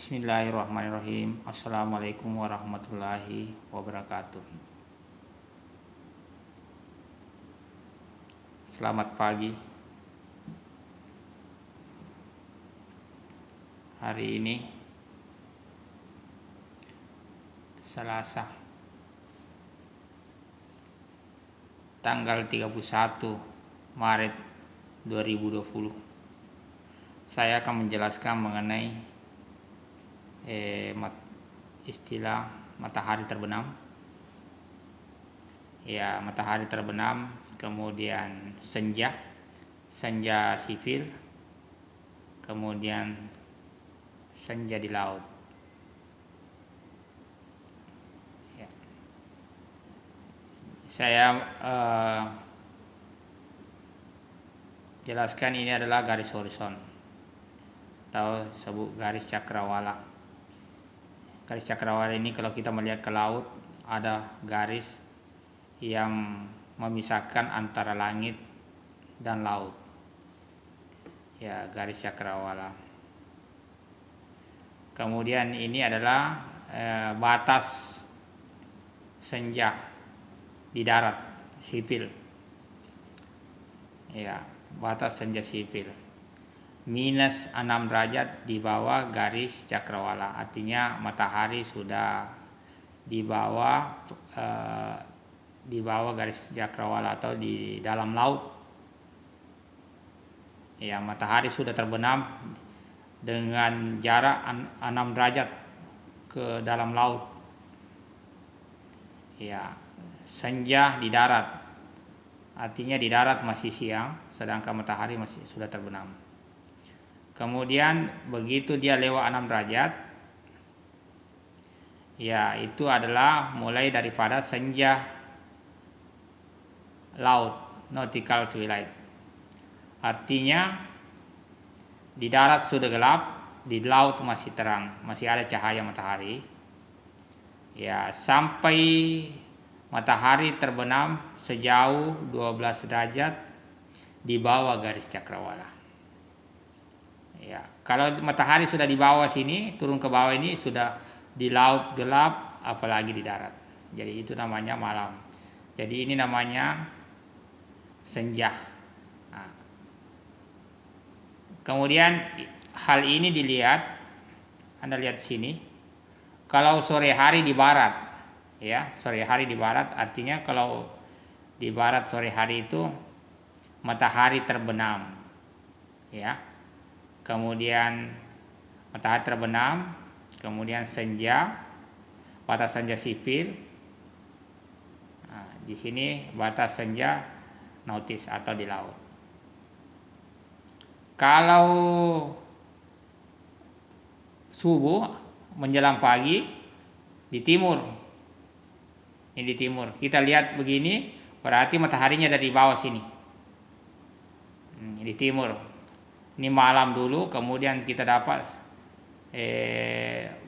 Bismillahirrahmanirrahim. Assalamualaikum warahmatullahi wabarakatuh. Selamat pagi. Hari ini Selasa, tanggal 31 Maret 2020. Saya akan menjelaskan mengenai istilah matahari terbenam. Ya, matahari terbenam, kemudian senja sipil, kemudian senja di laut. Ya. Saya jelaskan ini adalah garis horizon atau sebut garis cakrawala. Garis cakrawala ini kalau kita melihat ke laut, ada garis yang memisahkan antara langit dan laut. Ya, garis cakrawala. Kemudian ini adalah batas senja di darat sipil. Ya, batas senja sipil. Minus 6 derajat di bawah garis cakrawala, artinya matahari sudah di bawah garis cakrawala atau di dalam laut. Ya, matahari sudah terbenam dengan jarak 6 derajat ke dalam laut. Ya, senja di darat, artinya di darat masih siang, sedangkan matahari masih sudah terbenam. Kemudian begitu dia lewat 6 derajat, ya itu adalah mulai daripada senja laut, nautical twilight. Artinya di darat sudah gelap, di laut masih terang, masih ada cahaya matahari. Ya, sampai matahari terbenam sejauh 12 derajat di bawah garis cakrawala. Ya, kalau matahari sudah di bawah sini, turun ke bawah ini sudah di laut gelap, apalagi di darat. Jadi itu namanya malam. Jadi ini namanya senja. Nah, kemudian hal ini dilihat, Anda lihat sini. Kalau sore hari di barat, ya sore hari di barat, artinya kalau di barat sore hari itu matahari terbenam, ya. Kemudian matahari terbenam, kemudian senja, batas senja sipil. Nah, di sini batas senja nautis atau di laut. Kalau subuh menjelang pagi di timur, ini di timur. Kita lihat begini, berarti mataharinya dari bawah sini. Di timur. Ini malam dulu, kemudian kita dapat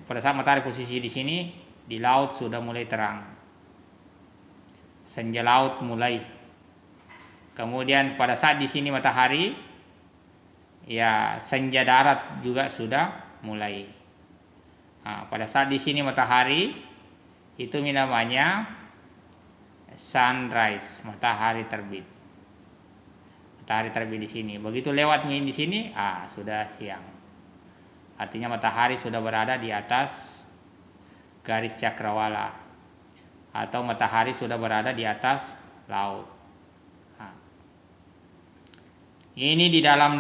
pada saat matahari posisi di sini, di laut sudah mulai terang. Senja laut mulai. Kemudian pada saat di sini matahari, ya senja darat juga sudah mulai. Nah, pada saat di sini matahari, itu namanya sunrise, matahari terbit. Matahari terbit di sini. Begitu lewat di sini, sudah siang. Artinya matahari sudah berada di atas garis cakrawala atau matahari sudah berada di atas laut. Nah, ini di dalam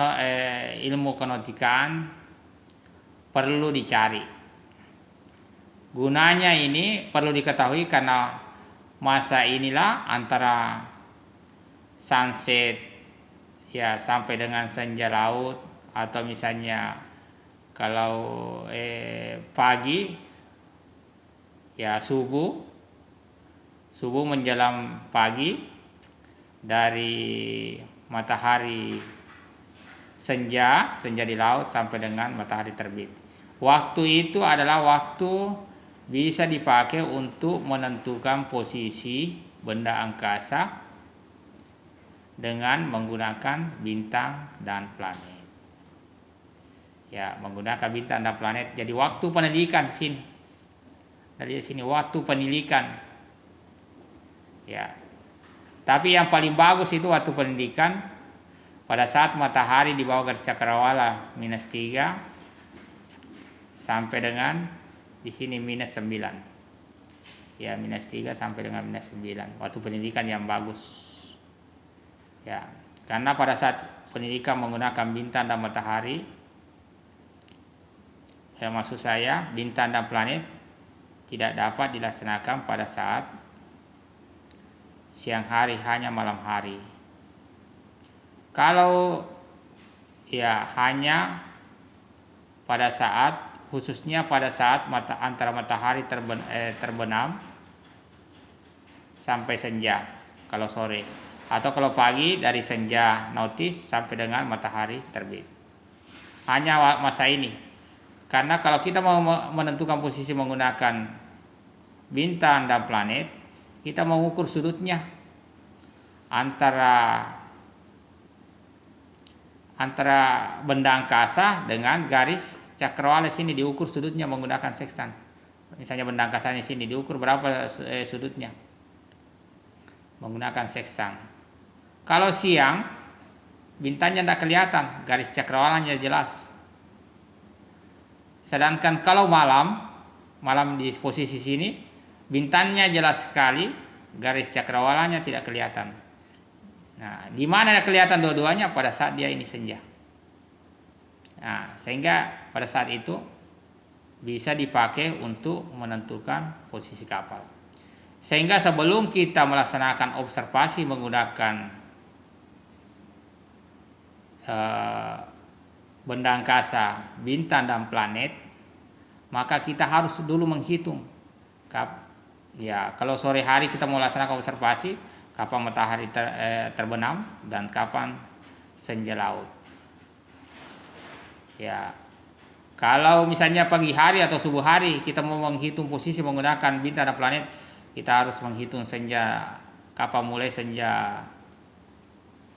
ilmu kenautikaan perlu dicari. Gunanya ini perlu diketahui karena masa inilah antara sunset ya sampai dengan senja laut, atau misalnya kalau pagi ya subuh menjelang pagi, dari matahari senja di laut sampai dengan matahari terbit. Waktu itu adalah waktu bisa dipakai untuk menentukan posisi benda angkasa dengan menggunakan bintang dan planet. Ya, menggunakan bintang dan planet. Jadi waktu pendidikan di sini. Dari sini waktu pendidikan. Ya. Tapi yang paling bagus itu waktu pendidikan pada saat matahari di bawah garis cakrawala -3 sampai dengan di sini -9. Ya, -3 sampai dengan -9. Waktu pendidikan yang bagus. Ya, karena pada saat pendidikan menggunakan bintang dan matahari, ya maksud saya bintang dan planet tidak dapat dilaksanakan pada saat siang hari, hanya malam hari. Kalau ya hanya pada saat, khususnya pada saat antara matahari terbenam sampai senja kalau sore, atau kalau pagi dari senja nautis sampai dengan matahari terbit. Hanya masa ini. Karena kalau kita mau menentukan posisi menggunakan bintang dan planet, kita mau ukur sudutnya antara benda angkasa dengan garis cakrawala sini, diukur sudutnya menggunakan sekstan. Misalnya benda angkasanya sini diukur berapa sudutnya menggunakan sekstan. Kalau siang bintangnya tidak kelihatan, garis cakrawalanya jelas. Sedangkan kalau malam di posisi sini bintangnya jelas sekali, garis cakrawalanya tidak kelihatan. Nah, di mana kelihatan dua-duanya? Pada saat dia ini senja. Nah, sehingga pada saat itu bisa dipakai untuk menentukan posisi kapal. Sehingga sebelum kita melaksanakan observasi menggunakan benda angkasa, bintang dan planet, maka kita harus dulu menghitung. Ya, kalau sore hari kita mau laksanakan observasi, kapan matahari terbenam dan kapan senja laut. Ya, kalau misalnya pagi hari atau subuh hari kita mau menghitung posisi menggunakan bintang dan planet, kita harus menghitung senja, kapan mulai senja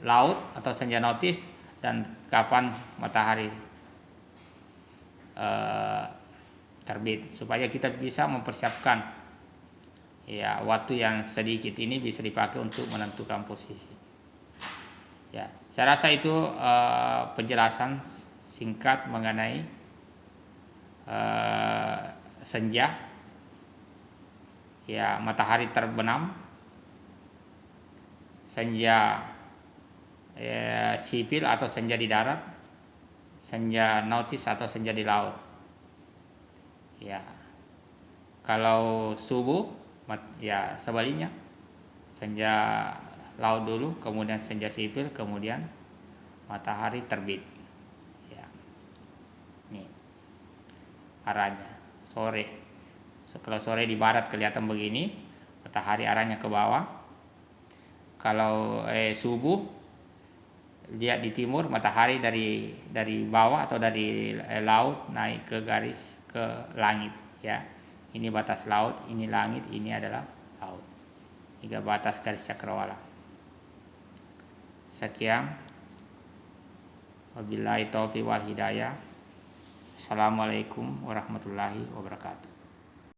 laut atau senja nautis dan kapan matahari terbit, supaya kita bisa mempersiapkan ya waktu yang sedikit ini bisa dipakai untuk menentukan posisi. Ya, saya rasa itu penjelasan singkat mengenai senja, ya matahari terbenam, senja sipil atau senja di darat, senja nautis atau senja di laut. Ya, kalau subuh ya sebaliknya, senja laut dulu, kemudian senja sipil, kemudian matahari terbit. Ya, ini arahnya sore. Kalau sore di barat kelihatan begini, matahari arahnya ke bawah. Kalau subuh lihat di timur, matahari dari bawah atau dari laut naik ke garis ke langit. Ya, ini batas laut, ini langit, ini adalah laut. Hingga batas garis cakrawala. Sekian. Wabillahi taufiq wal hidayah. Assalamualaikum warahmatullahi wabarakatuh.